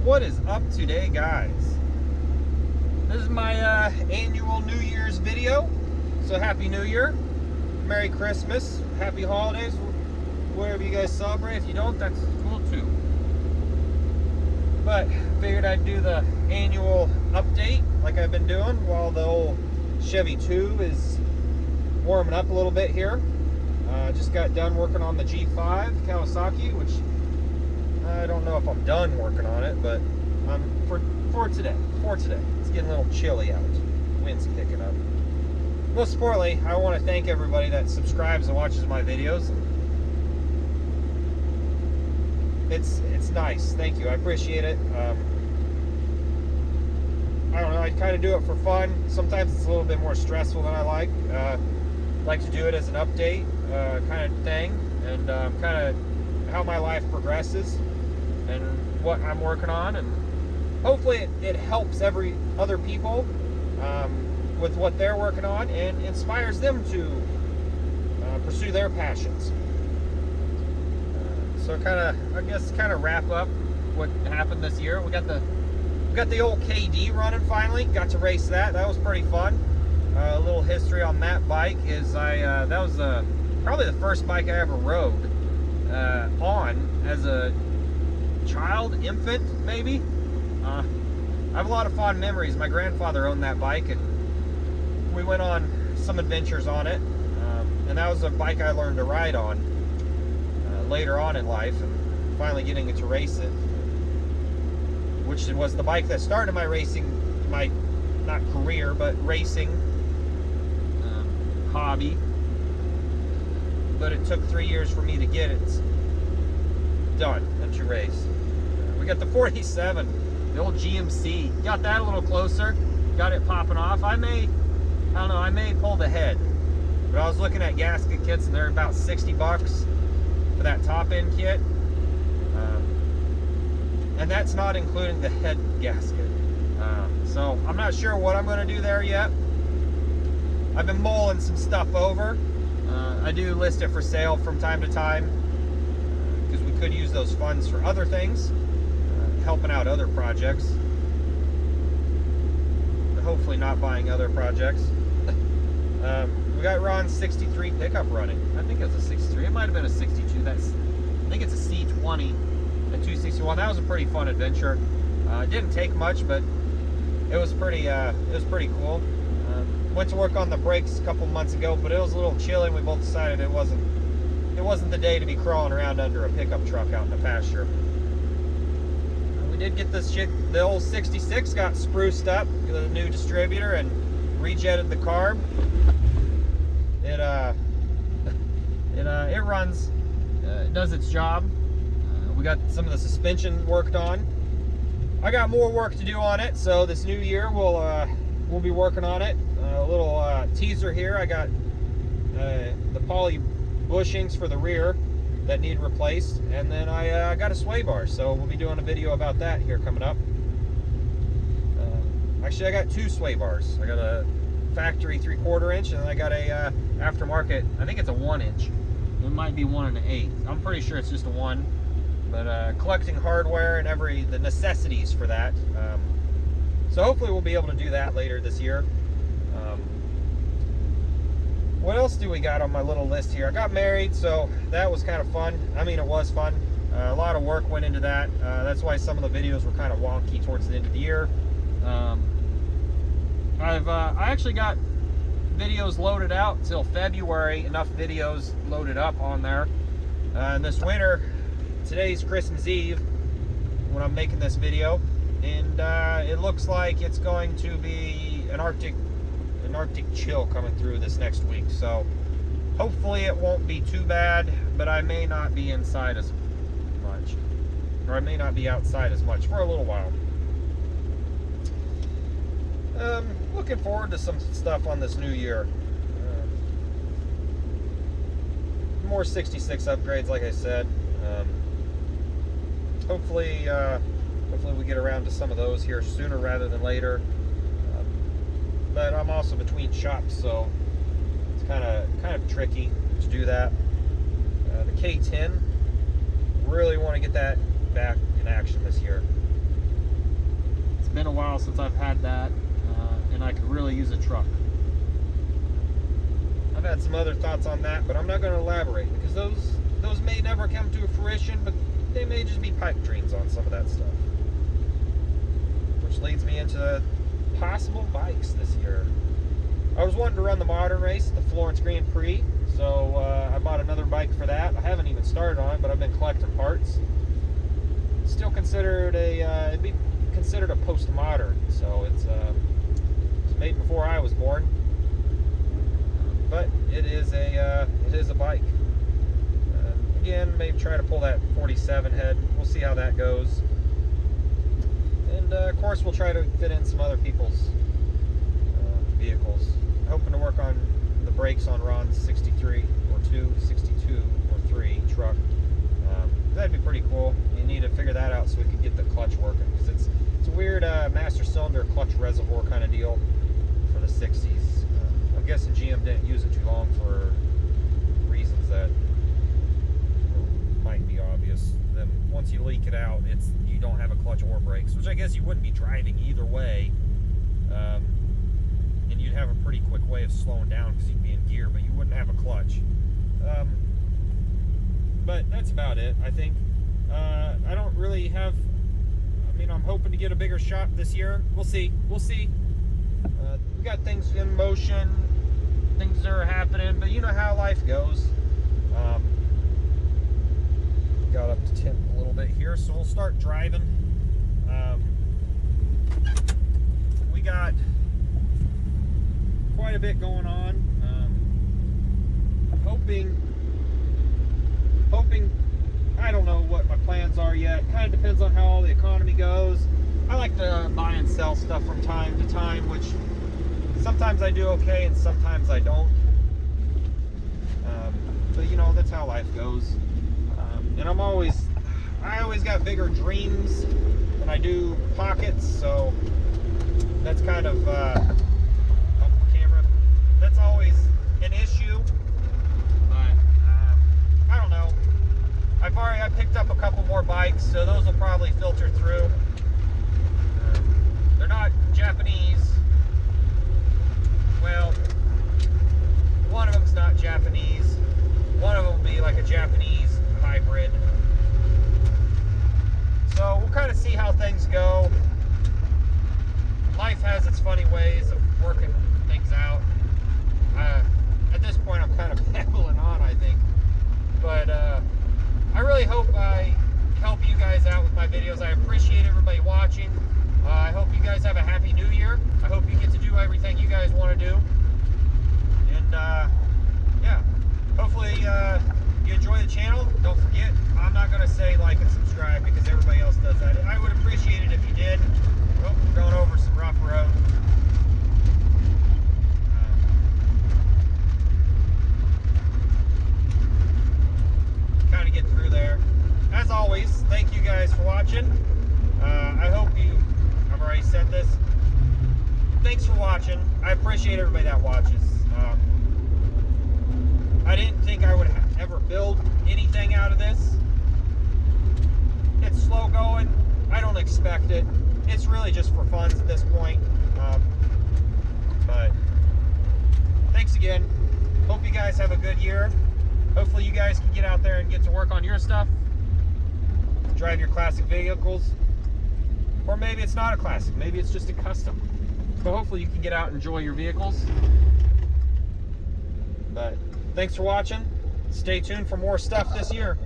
What is up today, guys? This is my annual New Year's video. So happy New Year, Merry Christmas, Happy Holidays, wherever you guys celebrate. If you don't, that's cool too. But figured I'd do the annual update like I've been doing while the old Chevy 2 is warming up a little bit here. Just got done working on the G5 Kawasaki, which I don't know if I'm done working on it, but for today. It's getting a little chilly out. The wind's picking up. Most importantly, I want to thank everybody that subscribes and watches my videos. It's nice. Thank you. I appreciate it. I don't know. I kind of do it for fun. Sometimes it's a little bit more stressful than I like. Like to do it as an update kind of thing, and kind of how my life progresses and what I'm working on, and hopefully it helps other people with what they're working on and inspires them to pursue their passions. So I guess wrap up what happened this year. We got the old KD running finally. Got to race that. That was pretty fun. A little history on that bike is that was probably the first bike I ever rode on as a infant, maybe. I have a lot of fond memories. My grandfather owned that bike, and we went on some adventures on it. And that was a bike I learned to ride on later on in life, and finally getting to race it, which was the bike that started my racing, my not career, but racing hobby. But it took 3 years for me to get it done and to race. We got the 47, the old GMC. Got that a little closer. Got it popping off. I may pull the head. But I was looking at gasket kits, and they're about $60 for that top end kit. And that's not including the head gasket. So I'm not sure what I'm going to do there yet. I've been mulling some stuff over. I do list it for sale from time to time because we could use those funds for other things, helping out other projects. Hopefully not buying other projects. We got Ron's 63 pickup running. I think it's a 63. It might have been a 62. I think it's a C20 at 261. That was a pretty fun adventure. It didn't take much, but it was pretty cool. Went to work on the brakes a couple months ago, but it was a little chilly, and we both decided it wasn't the day to be crawling around under a pickup truck out in the pasture. We did get the old 66 got spruced up with a new distributor and rejetted the carb. It runs, it does its job. We got some of the suspension worked on. I got more work to do on it, so this new year we'll be working on it. A little teaser here. I got the poly bushings for the rear that need replaced, and then I got a sway bar, so we'll be doing a video about that here coming up. Actually, I got two sway bars. I got a factory 3/4 inch, and then I got a aftermarket. I think it's a 1 inch. It might be 1 1/8. I'm pretty sure it's just a 1. But collecting hardware and the necessities for that. So hopefully we'll be able to do that later this year. What else do we got on my little list here? I got married, so that was kind of fun. I mean, it was fun. A lot of work went into that. That's why some of the videos were kind of wonky towards the end of the year. I actually got videos loaded out till February. Enough videos loaded up on there. And this winter, today's Christmas Eve when I'm making this video, and it looks like it's going to be an Arctic chill coming through this next week. So hopefully it won't be too bad, but I may not be inside as much, or I may not be outside as much for a little while. Looking forward to some stuff on this new year. More 66 upgrades, like I said. Hopefully we get around to some of those here sooner rather than later. But I'm also between shops, so it's kind of tricky to do that. The K10, really want to get that back in action this year. been a while since I've had that, and I could really use a truck. I've had some other thoughts on that, but I'm not going to elaborate because those may never come to fruition, but they may just be pipe dreams on some of that stuff. Which leads me into possible bikes this year. I was wanting to run the modern race, the Florence Grand Prix, so I bought another bike for that. I haven't even started on it, but I've been collecting parts. Still considered it'd be considered a postmodern, so it's made before I was born. But it is a bike. Again, maybe try to pull that 47 head. We'll see how that goes. And of course, we'll try to fit in some other people's vehicles. Hoping to work on the brakes on Ron's 63 or 2, 62 or 3 truck. That'd be pretty cool. You need to figure that out so we can get the clutch working, because it's a weird master cylinder clutch reservoir kind of deal for the 60s. I'm guessing GM didn't use it too long for reasons that might be obvious. Then once you leak it out, you don't have a clutch or brakes, which I guess you wouldn't be driving either way. And you'd have a pretty quick way of slowing down because you'd be in gear, but you wouldn't have a clutch. But that's about it, I think. I don't really have... I mean, I'm hoping to get a bigger shop this year. We'll see. We'll see. We got things in motion. Things are happening, but you know how life goes. Got up to 10 a little bit here, so we'll start driving. We got quite a bit going on. Hoping, I don't know what my plans are yet. Kind of depends on how all the economy goes. I like to buy and sell stuff from time to time, which sometimes I do okay and sometimes I don't. But you know, that's how life goes. And I always got bigger dreams than I do pockets, so that's kind of camera. That's always an issue. But I don't know. I picked up a couple more bikes, so those will probably filter through. They're not Japanese. Well, one of them's not Japanese. One of them will be like a Japanese hybrid. So we'll kind of see how things go. Life has its funny ways of working things out. At this point, I'm kind of babbling on, I think. But I really hope I help you guys out with my videos. I appreciate everybody watching. I hope you guys have a happy new year. I hope you get to do everything you guys want to do. And yeah, hopefully you enjoy the channel. Don't forget, I'm not going to say like and subscribe because everybody else does that. I would appreciate it if you did. Oh, we're going over some rough road. Kind of get through there. As always, thank you guys for watching. I hope I've already said this. Thanks for watching. I appreciate everybody that watches. I didn't think I would ever build anything out of this. It's slow going. I don't expect it. It's really just for fun at this point. But thanks again. Hope you guys have a good year. Hopefully you guys can get out there and get to work on your stuff. Drive your classic vehicles. Or maybe it's not a classic. Maybe it's just a custom. But hopefully you can get out and enjoy your vehicles. But thanks for watching. Stay tuned for more stuff this year.